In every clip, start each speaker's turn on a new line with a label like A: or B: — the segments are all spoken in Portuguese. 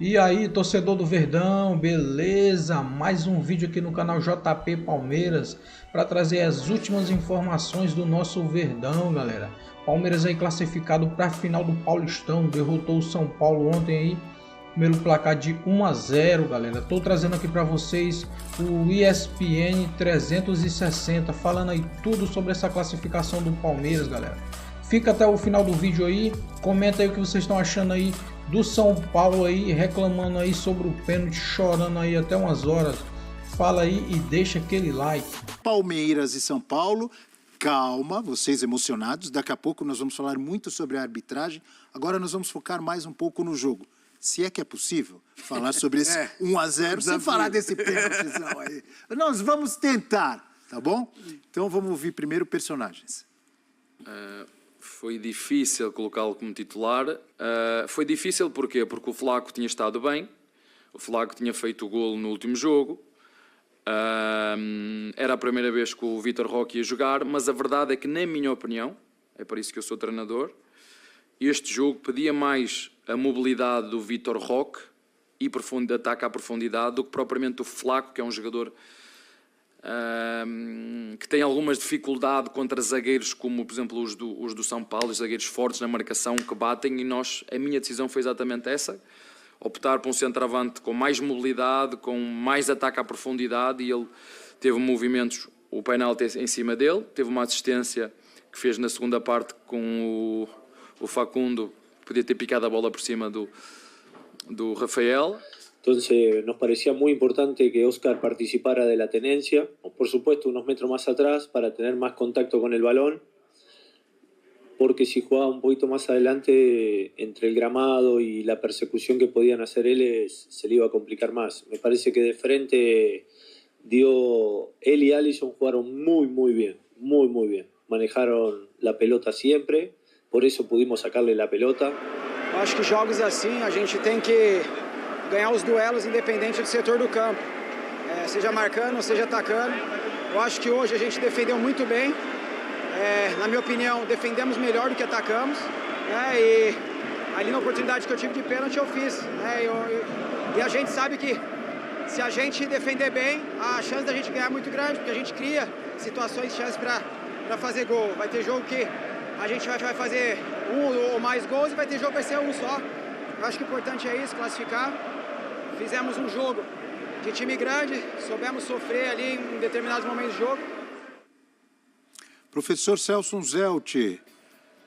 A: E aí, torcedor do Verdão, beleza? Mais um vídeo aqui no canal JP Palmeiras para trazer as últimas informações do nosso Verdão, galera. Palmeiras aí classificado para a final do Paulistão, derrotou o São Paulo ontem aí pelo placar de 1-0, galera. Estou trazendo aqui para vocês o ESPN 360, falando aí tudo sobre essa classificação do Palmeiras, galera. Fica até o final do vídeo aí, comenta aí o que vocês estão achando aí do São Paulo aí, reclamando aí sobre o pênalti, chorando aí até umas horas. Fala aí e deixa aquele like.
B: Palmeiras e São Paulo, calma, vocês emocionados, daqui a pouco nós vamos falar muito sobre a arbitragem, agora nós vamos focar mais um pouco no jogo. Se é que é possível falar sobre esse 1-0 sem falar desse pênaltizão aí. Nós vamos tentar, tá bom? Então vamos ouvir primeiro personagens.
C: Foi difícil colocá-lo como titular. Foi difícil porquê? Porque o Flaco tinha estado bem, o Flaco tinha feito o golo no último jogo, era a primeira vez que o Vitor Roque ia jogar, mas a verdade é que, na minha opinião, é por isso que eu sou treinador, este jogo pedia mais a mobilidade do Vitor Roque e de ataque à profundidade do que propriamente o Flaco, que é um jogador que tem algumas dificuldades contra zagueiros como, por exemplo, os do São Paulo, os zagueiros fortes na marcação que batem, e a minha decisão foi exatamente essa, optar por um centroavante com mais mobilidade, com mais ataque à profundidade, e ele teve movimentos, o penalti em cima dele, teve uma assistência que fez na segunda parte com o Facundo, podia ter picado a bola por cima do Rafael.
D: Entonces nos parecía muy importante que Oscar participara de la tenencia, por supuesto unos metros más atrás para tener más contacto con el balón, porque si jugaba un poquito más adelante entre el gramado y la persecución que podían hacer él se le iba a complicar más. Me parece que de frente él y Alisson jugaron muy bien, muy bien. Manejaron la pelota siempre, por eso pudimos sacarle la pelota.
E: Acho que jogos assim a gente tem que ganhar os duelos independente do setor do campo, seja marcando, seja atacando. Eu acho que hoje a gente defendeu muito bem, na minha opinião defendemos melhor do que atacamos, e ali na oportunidade que eu tive de pênalti eu fiz, e a gente sabe que se a gente defender bem, a chance da gente ganhar é muito grande, porque a gente cria situações, chances para fazer gol. Vai ter jogo que a gente vai fazer um ou mais gols e vai ter jogo que vai ser um só. Eu acho que o importante é isso, classificar. Fizemos um jogo de time grande, soubemos sofrer ali em determinados momentos do jogo.
B: Professor Celso Zelt,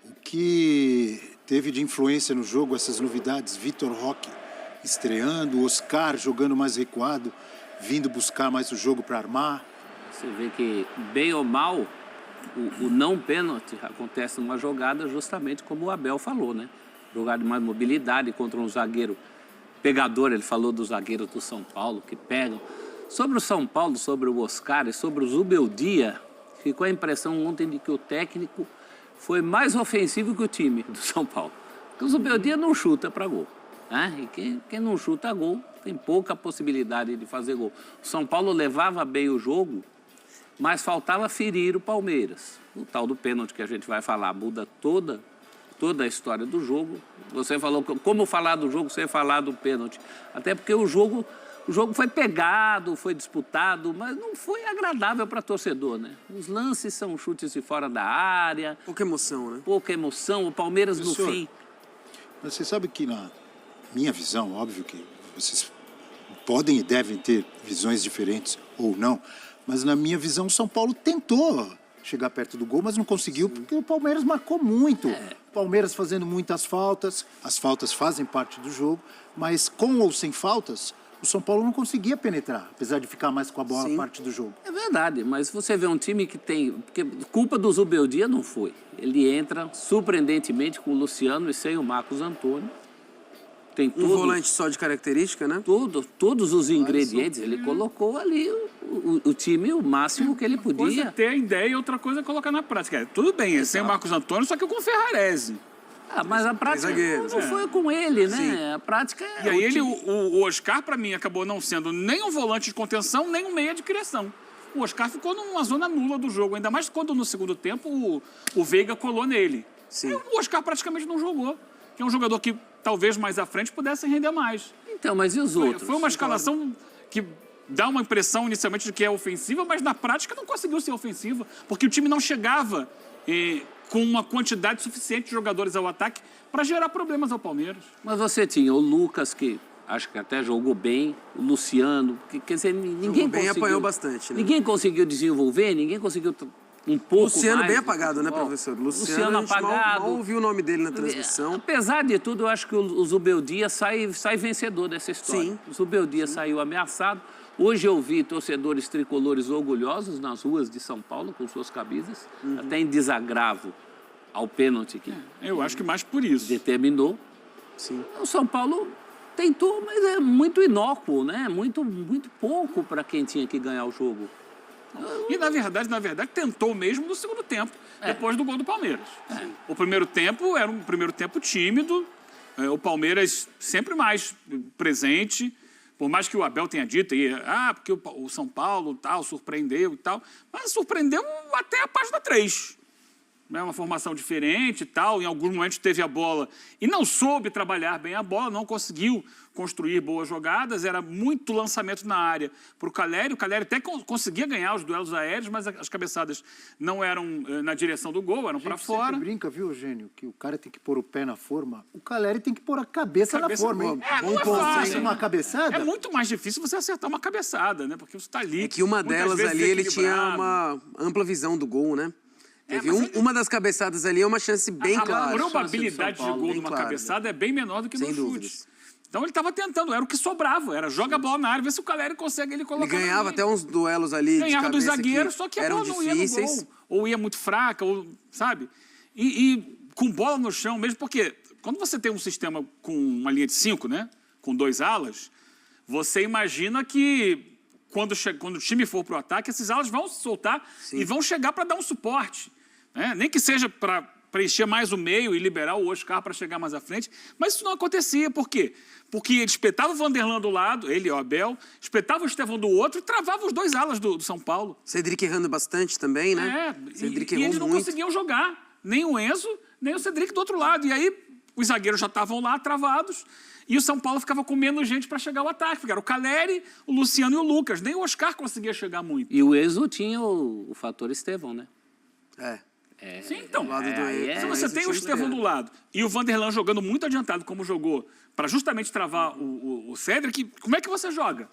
B: o que teve de influência no jogo, essas novidades? Vitor Roque estreando, Oscar jogando mais recuado, vindo buscar mais o jogo para armar.
F: Você vê que, bem ou mal, o não pênalti acontece numa jogada justamente como o Abel falou, né? Jogar de mais mobilidade contra um zagueiro pegador. Ele falou dos zagueiros do São Paulo que pegam. Sobre o São Paulo, sobre o Oscar e sobre o Zubeldia, ficou a impressão ontem de que o técnico foi mais ofensivo que o time do São Paulo. Porque o Zubeldia não chuta para gol, né? E quem não chuta gol tem pouca possibilidade de fazer gol. O São Paulo levava bem o jogo, mas faltava ferir o Palmeiras. O tal do pênalti que a gente vai falar muda toda a história do jogo. Você falou como falar do jogo sem falar do pênalti. Até porque o jogo foi pegado, foi disputado, mas não foi agradável para torcedor, né? Os lances são chutes de fora da área.
G: Pouca emoção, né?
F: Pouca emoção. O Palmeiras no fim.
B: Mas você sabe que na minha visão, óbvio que vocês podem e devem ter visões diferentes ou não, mas na minha visão o São Paulo tentou chegar perto do gol, mas não conseguiu. Sim. Porque o Palmeiras marcou muito. O Palmeiras fazendo muitas faltas, as faltas fazem parte do jogo, mas com ou sem faltas, o São Paulo não conseguia penetrar, apesar de ficar mais com a bola parte do jogo.
F: É verdade, mas você vê um time que tem... Porque culpa do Zubeldia não foi. Ele entra surpreendentemente com o Luciano e sem o Marcos Antônio. Tem
G: um volante só de característica, né?
F: Todos os ingredientes. Ele colocou ali o time, o máximo que ele podia.
H: Uma coisa é ter a ideia e outra coisa é colocar na prática. Tudo bem, é sem o Marcos Antônio, só que com o Ferrarese.
F: Mas a prática não foi com ele, né? Sim. A prática é...
H: E aí o Oscar, para mim, acabou não sendo nem um volante de contenção, nem um meia de criação. O Oscar ficou numa zona nula do jogo, ainda mais quando no segundo tempo o Veiga colou nele.
G: Sim.
H: O Oscar praticamente não jogou. Que é um jogador que talvez mais à frente pudessem render mais.
F: Então, mas e os outros?
H: Foi uma escalação que dá uma impressão inicialmente de que é ofensiva, mas na prática não conseguiu ser ofensiva, porque o time não chegava com uma quantidade suficiente de jogadores ao ataque para gerar problemas ao Palmeiras.
F: Mas você tinha o Lucas, que acho que até jogou bem, o Luciano, que, quer dizer, ninguém
G: bem,
F: conseguiu...
G: apanhou bastante, né?
F: Ninguém conseguiu desenvolver, ninguém conseguiu um pouco
G: Luciano
F: mais.
G: bem apagado, né, professor? Luciano a gente
F: apagado.
G: mal ouviu o nome dele na transmissão.
F: Apesar de tudo, eu acho que o Zubeldia sai vencedor dessa história.
G: Sim.
F: O Zubeldia saiu ameaçado. Hoje eu vi torcedores tricolores orgulhosos nas ruas de São Paulo com suas camisas, até em desagravo ao pênalti que
H: Eu acho que mais por isso.
F: determinou.
G: Sim.
F: O São Paulo tentou, mas é muito inócuo, né? Muito pouco para quem tinha que ganhar o jogo.
H: E, na verdade, tentou mesmo no segundo tempo, depois do gol do Palmeiras. O primeiro tempo era um primeiro tempo tímido, o Palmeiras sempre mais presente, por mais que o Abel tenha dito, porque o São Paulo tal, surpreendeu e tal, mas surpreendeu até a página 3. Uma formação diferente e tal, em alguns momentos teve a bola e não soube trabalhar bem a bola, não conseguiu construir boas jogadas, era muito lançamento na área para o Caleri até conseguia ganhar os duelos aéreos, mas as cabeçadas não eram na direção do gol, eram para fora.
B: Você brinca, viu, Eugênio, que o cara tem que pôr o pé na forma, o Caleri tem que pôr a cabeça na forma, hein?
H: Não é fácil.
B: Uma cabeçada?
H: É muito mais difícil você acertar uma cabeçada, né? Porque você está ali.
G: É que uma
H: muitas
G: delas
H: vezes
G: ali, ele tinha
H: desequilibrado.
G: uma ampla visão do gol, né? Teve
H: mas
G: uma das cabeçadas ali, é uma chance bem
H: A
G: clara.
H: probabilidade de gol
G: bem
H: numa
G: clara.
H: cabeçada é bem menor do que no
G: Sem
H: chute.
G: dúvidas.
H: Então ele estava tentando, era o que sobrava, era joga a bola na área, vê se o Caleri consegue ele colocar.
G: Ele ganhava
H: ali.
G: até uns duelos ali
H: Ganhava
G: de
H: dos
G: cabeça
H: zagueiros, só que a
G: eram
H: bola não ia no
G: difíceis.
H: gol, ou ia muito fraca, ou, sabe? E com bola no chão mesmo, porque quando você tem um sistema com uma linha de 5, né? Com 2 alas, você imagina que quando o time for para o ataque, esses alas vão se soltar e vão chegar para dar um suporte. Né? Nem que seja para preencher mais o meio e liberar o Oscar para chegar mais à frente, mas isso não acontecia. Por quê? Porque ele espetava o Vanderlan do lado, ele, o Abel, espetava o Estevão do outro e travava os 2 alas do São Paulo.
G: Cedric errando bastante também, né? Cedric
H: E
G: errou
H: eles não
G: muito.
H: conseguiam jogar, nem o Enzo, nem o Cedric do outro lado. E aí os zagueiros já estavam lá travados e o São Paulo ficava com menos gente para chegar ao ataque. Ficaram o Caleri, o Luciano e o Lucas. Nem o Oscar conseguia chegar muito.
F: E o Enzo tinha o fator Estevão, né?
H: Sim, então,
G: lado do
H: se você tem o Estevão do lado e o Vanderlan jogando muito adiantado, como jogou, para justamente travar o Cedric, como é que você joga?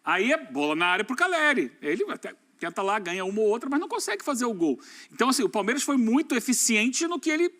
H: Aí é bola na área para o Caleri. Ele até tenta lá, ganha uma ou outra, mas não consegue fazer o gol. Então, assim, o Palmeiras foi muito eficiente no que ele...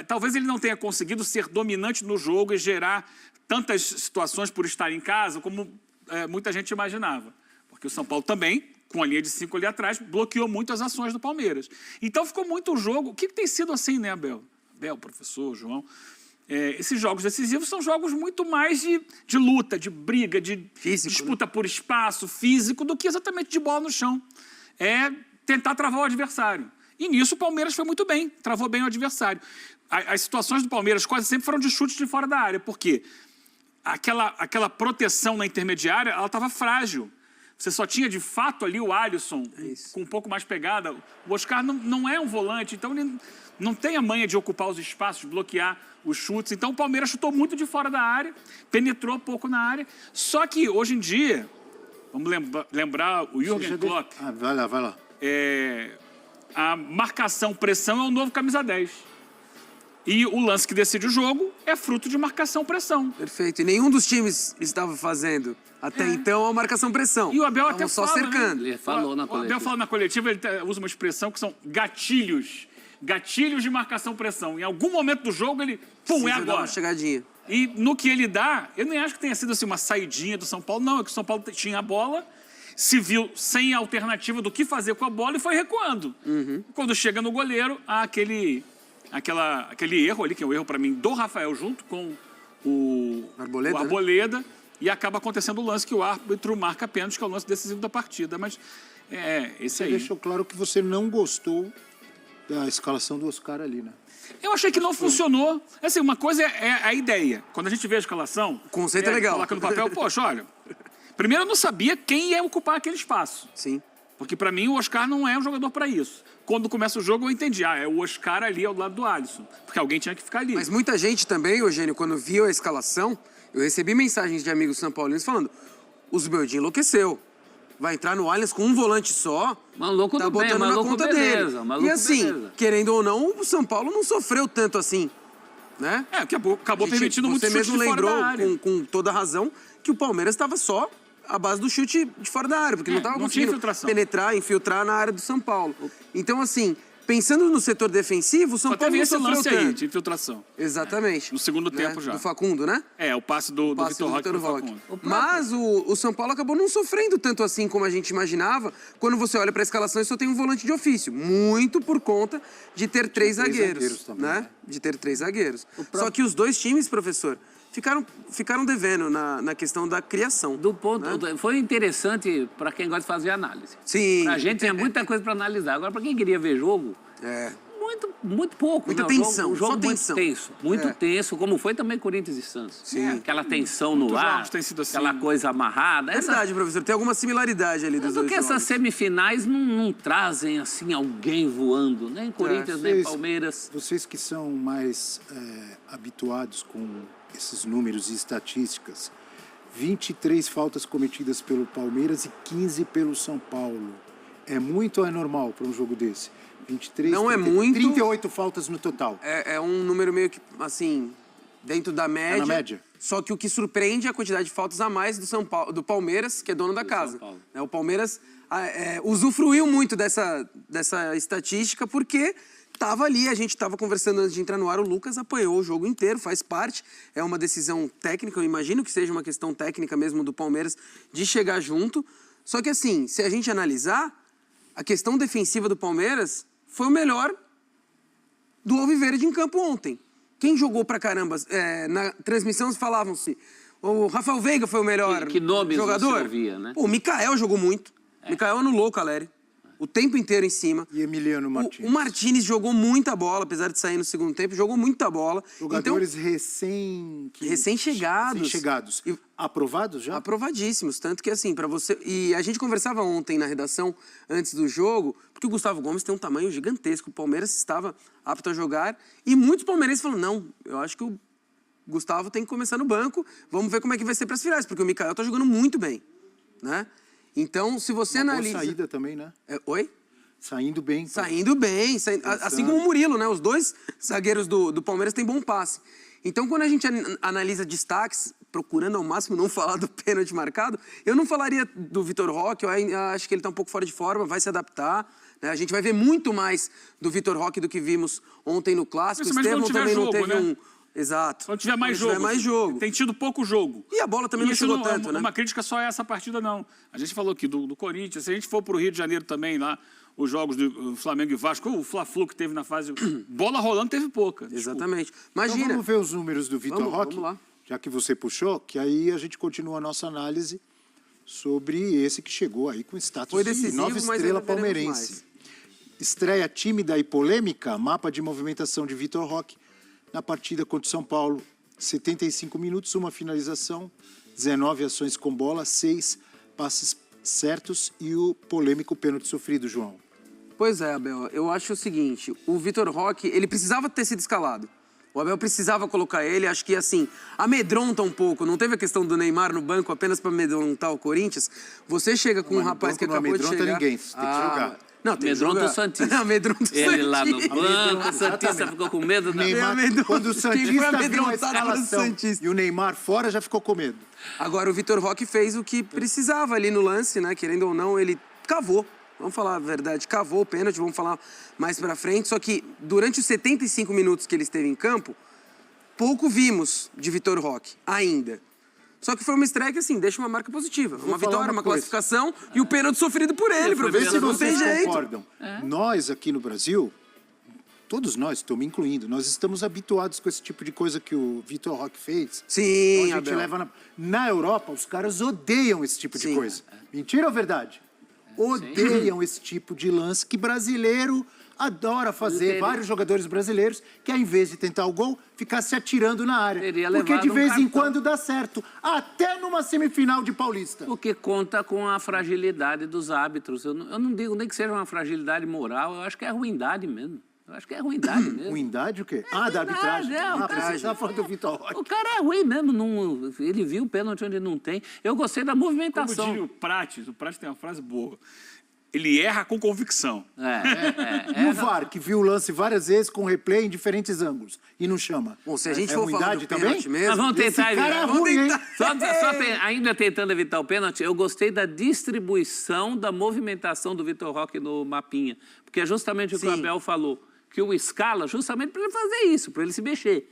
H: Talvez ele não tenha conseguido ser dominante no jogo e gerar tantas situações por estar em casa como muita gente imaginava. Porque o São Paulo também, com a linha de 5 ali atrás, bloqueou muito as ações do Palmeiras. Então ficou muito o jogo. O que tem sido assim, né, Abel? Abel, professor, João. Esses jogos decisivos são jogos muito mais de luta, de briga, de
G: Físico,
H: disputa por espaço físico, do que exatamente de bola no chão. É tentar travar o adversário. E nisso o Palmeiras foi muito bem, travou bem o adversário. As situações do Palmeiras quase sempre foram de chutes de fora da área, porque aquela proteção na intermediária, ela estava frágil. Você só tinha, de fato, ali o Alisson, com um pouco mais pegada. O Oscar não é um volante, então ele não tem a manha de ocupar os espaços, bloquear os chutes. Então o Palmeiras chutou muito de fora da área, penetrou pouco na área. Só que, hoje em dia, vamos lembrar o Jürgen Klopp.
B: Vai lá.
H: A marcação-pressão é o novo camisa 10. E o lance que decide o jogo é fruto de marcação-pressão.
G: Perfeito. E nenhum dos times estava fazendo até então a marcação-pressão.
H: E o Abel
G: Estavam
H: até
G: só
H: fala,
G: cercando.
H: né?
F: Ele falou na
H: O
F: coletiva.
H: Abel fala na coletiva, ele usa uma expressão que são gatilhos. Gatilhos de marcação-pressão. Em algum momento do jogo, ele... Pum, é
G: Precisa dar
H: agora.
G: uma chegadinha.
H: E no que ele dá, eu nem acho que tenha sido assim, uma saidinha do São Paulo. Não, é que o São Paulo tinha a bola, se viu sem alternativa do que fazer com a bola e foi recuando. Quando chega no goleiro, há aquele erro ali, que é o erro para mim do Rafael junto com o Arboleda, e acaba acontecendo o lance que o árbitro marca pênalti, que é o lance decisivo da partida. Mas esse
B: Você
H: aí.
B: deixou claro que você não gostou da escalação do Oscar ali, né?
H: Eu achei que não funcionou. Assim, uma coisa é a ideia. Quando a gente vê a escalação...
G: O conceito é legal.
H: Coloca no papel, poxa, olha... Primeiro, eu não sabia quem ia ocupar aquele espaço.
G: Sim.
H: Porque para mim o Oscar não é um jogador para isso. Quando começa o jogo eu entendi, é o Oscar ali ao lado do Alisson, porque alguém tinha que ficar ali.
G: Mas muita gente também, Eugênio, quando viu a escalação, eu recebi mensagens de amigos são paulinos falando, o Zubeldia enlouqueceu. Vai entrar no Allianz com um volante só,
F: Maluco
G: tá
F: do bem,
G: botando na
F: maluco
G: conta
F: beleza,
G: dele.
F: maluco
G: E assim,
F: beleza.
G: querendo ou não, o São Paulo não sofreu tanto assim, né?
H: Acabou
G: A gente-
H: permitindo muito
G: você
H: chute
G: mesmo
H: de fora
G: lembrou,
H: da área.
G: com toda razão, que o Palmeiras estava só à base do chute de fora da área, porque não estava
H: não tinha
G: conseguindo
H: infiltração.
G: penetrar, infiltrar na área do São Paulo. Então, assim, pensando no setor defensivo, o São
H: Só
G: Paulo
H: teve
G: não
H: esse
G: sofreu
H: lance aí
G: tanto.
H: de infiltração.
G: Exatamente.
H: No segundo
G: Né?
H: tempo já.
G: Do Facundo, né?
H: O passe do
G: Passe
H: Vitor
G: do
H: Roque
G: Vitor
H: pro
G: Roque.
H: Facundo.
G: Mas o São Paulo acabou não sofrendo tanto assim como a gente imaginava. Quando você olha para a escalação e só tem um volante de ofício. Muito por conta de ter três zagueiros.
B: também,
G: Né?
B: né?
G: De ter três zagueiros. Só que os dois times, professor, ficaram devendo na questão da criação.
F: Do ponto, foi interessante para quem gosta de fazer análise.
G: Sim.
F: Pra gente tinha muita coisa para analisar. Agora, para quem queria ver jogo,
G: É.
F: muito pouco.
G: Muita
F: né?
G: tensão,
F: O jogo
G: só
F: muito
G: tensão.
F: tenso. Muito
G: É.
F: tenso, como foi também Corinthians e Santos.
G: Sim.
F: Aquela tensão no
H: Muitos
F: ar,
H: jogos têm sido assim.
F: aquela coisa amarrada.
G: Verdade, professor. Tem alguma similaridade ali dos
F: Do
G: dois
F: que essas
G: jogos.
F: semifinais não trazem assim alguém voando, nem Corinthians, nem
B: Vocês-
F: Palmeiras.
B: Vocês que são mais habituados com esses números e estatísticas, 23 faltas cometidas pelo Palmeiras e 15 pelo São Paulo. É muito ou é normal para um jogo desse? 23,
G: Não é muito.
B: 38 faltas no total.
G: É um número meio que, assim, dentro da média.
B: média.
G: Só que o que surpreende é a quantidade de faltas a mais do Palmeiras, que é dono da casa.
F: Paulo.
G: O Palmeiras usufruiu muito dessa estatística porque estava ali, a gente estava conversando antes de entrar no ar, o Lucas apoiou o jogo inteiro, faz parte, é uma decisão técnica, eu imagino que seja uma questão técnica mesmo do Palmeiras de chegar junto. Só que assim, se a gente analisar, a questão defensiva do Palmeiras foi o melhor do Alviverde em campo ontem. Quem jogou pra caramba? Na transmissão falavam-se, o Rafael Veiga foi o melhor
F: Que nomes
G: jogador.
F: você ouvia, né?
G: Pô, o Mikael jogou muito. Mikael anulou o Caleri. O tempo inteiro em cima.
B: E Emiliano Martins.
G: O Martínez jogou muita bola, apesar de sair no segundo tempo, jogou muita bola.
B: Jogadores
G: recém-chegados.
B: Recém-chegados.
G: E-
B: Aprovados já?
G: Aprovadíssimos, tanto que assim, para você... E a gente conversava ontem na redação, antes do jogo, porque o Gustavo Gomes tem um tamanho gigantesco, o Palmeiras estava apto a jogar, e muitos palmeirenses falaram, não, eu acho que o Gustavo tem que começar no banco, vamos ver como é que vai ser para as finais, porque o Mikael tá jogando muito bem, né? Então, se você
B: Uma boa
G: analisa...
B: saída também, né?
G: Oi?
B: Saindo bem.
G: Saindo bem, assim como o Murilo, né? Os dois zagueiros do Palmeiras têm bom passe. Então, quando a gente analisa destaques, procurando ao máximo não falar do pênalti marcado, eu não falaria do Vitor Roque, eu acho que ele está um pouco fora de forma, vai se adaptar. Né? A gente vai ver muito mais do Vitor Roque do que vimos ontem no Clássico.
H: Isso, mas
G: Estevão
H: quando tiver
G: também não
H: jogo,
G: teve
H: né?
G: Exato.
H: Quando tiver mais
G: Quando
H: jogo.
G: tiver mais jogo.
H: Tem tido pouco jogo.
G: E a bola também não
H: isso
G: chegou tanto, né?
H: Uma crítica só a essa partida, não. A gente falou aqui do Corinthians. Se a gente for para o Rio de Janeiro também, lá, os jogos do Flamengo e Vasco, o Fla-Flu que teve na fase... Bola rolando teve pouca.
G: Exatamente.
B: Então
G: Imagina.
B: vamos ver os números do Vitor Roque,
G: vamos lá.
B: já que você puxou, que aí a gente continua a nossa análise sobre esse que chegou aí com status
G: Foi
B: de
G: decisivo,
B: nova
G: mas
B: estrela
G: ainda veremos
B: palmeirense.
G: mais.
B: Estreia tímida e polêmica, mapa de movimentação de Vitor Roque na partida contra o São Paulo. 75 minutos, uma finalização, 19 ações com bola, 6 passes certos e o polêmico pênalti sofrido, João.
G: Pois é, Abel. Eu acho o seguinte, o Vitor Roque, ele precisava ter sido escalado. O Abel precisava colocar ele, acho que assim, amedronta um pouco. Não teve a questão do Neymar no banco apenas para amedrontar o Corinthians. Você chega com um rapaz que
B: não
G: acabou de
B: amedronta
G: chegar...
B: ninguém, você tem que jogar.
G: Não, tem que
F: Amedronta
G: jogar.
F: o Santista.
G: Amedronta o
F: Ele lá no
G: Santista.
F: banco, o Santista ficou com medo da...
B: Neymar,
G: amedronta.
B: quando o
G: Quem foi
B: Santista viu a
G: amedrontado pelo
B: escalação
G: Santista?
B: e o Neymar fora, já ficou com medo.
G: Agora, o Vitor Roque fez o que precisava ali no lance, né? Querendo ou não, ele cavou. Vamos falar a verdade, cavou o pênalti, vamos falar mais pra frente. Só que durante os 75 minutos que ele esteve em campo, pouco vimos de Vitor Roque, ainda. Só que foi uma estreia que, assim, deixa uma marca positiva. Uma
B: falar
G: vitória,
B: uma
G: uma
B: coisa.
G: classificação e o pênalti sofrido por ele,
F: foi
B: Vê se
G: professor. Não tem
B: vocês
G: jeito.
B: concordam. Nós aqui no Brasil, todos nós, estou me incluindo, nós estamos habituados com esse tipo de coisa que o Vitor Roque fez.
G: Sim,
B: Então a gente
G: Abel.
B: leva na Europa, os caras odeiam esse tipo de
G: Sim.
B: coisa. Mentira ou verdade? Odeiam esse tipo de lance que brasileiro adora fazer
F: Teria-
B: vários jogadores brasileiros que, ao invés de tentar o gol, ficar se atirando na área.
F: Teria
B: Porque
F: levado
B: de
F: um
B: vez em
F: cartão.
B: quando dá certo. Até numa semifinal de Paulista.
F: Porque conta com a fragilidade dos árbitros. Eu não digo nem que seja uma fragilidade moral, eu acho que é ruindade mesmo. Eu acho que é ruindade mesmo.
B: Ruindade o quê? Da arbitragem. Você estava falando do Vitor Roque.
F: O cara é ruim mesmo, ele viu o pênalti onde não tem. Eu gostei da
H: Como
F: movimentação.
H: diria o Prates tem uma frase boa. Ele erra com convicção.
B: E o VAR, que viu o lance várias vezes com replay em diferentes ângulos e não chama.
G: Bom, se a gente
B: É
G: for falar
B: ruindade
G: do pênalti
B: também?
G: mesmo...
F: Mas vamos
B: Esse
F: tentar
B: cara é
F: evitar.
B: ruim, hein?
F: Ainda tentando evitar o pênalti, eu gostei da distribuição da movimentação do Vitor Roque no mapinha. Porque é justamente o que o Abel falou, que o escala justamente para ele fazer isso, para ele se mexer.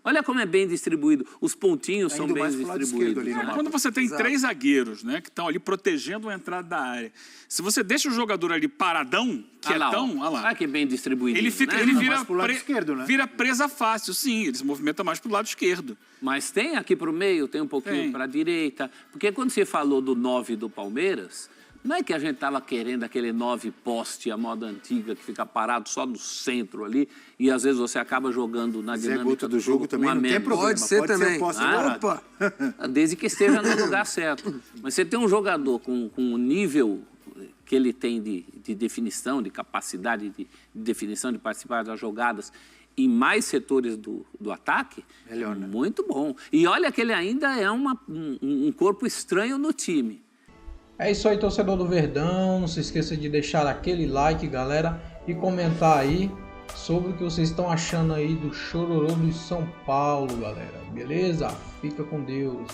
F: Olha como é bem distribuído, os pontinhos
B: Tá
F: são
B: indo
F: bem
B: mais pro lado
F: distribuídos.
B: esquerdo ali no mapa.
H: Quando você tem 3 zagueiros, né, que estão ali protegendo a entrada da área, se você deixa o jogador ali paradão, quietão, olha lá.
F: Olha que bem distribuído.
H: Ele
B: Tá mais pro lado esquerdo, né?
H: vira presa fácil, sim. Ele se movimenta mais pro lado esquerdo.
F: Mas tem aqui para o meio, tem um pouquinho
H: Tem.
F: para a direita. Porque quando você falou do 9 do Palmeiras, não é que a gente estava querendo aquele 9 poste, a moda antiga, que fica parado só no centro ali, e às vezes você acaba jogando na
B: Zé
F: dinâmica
B: Guto do jogo
F: com
B: também
F: a
B: não tem
F: menos.
B: problema.
G: Pode ser também.
B: posse
F: Ah,
B: parado.
G: Opa!
F: Desde que esteja no lugar certo. Mas você tem um jogador com o nível que ele tem de definição, de capacidade de definição, de participar das jogadas, em mais setores do ataque,
B: Melhor, né?
F: muito bom. E olha que ele ainda é um corpo estranho no time.
A: É isso aí, torcedor do Verdão. Não se esqueça de deixar aquele like, galera, e comentar aí sobre o que vocês estão achando aí do chororô do São Paulo, galera. Beleza? Fica com Deus.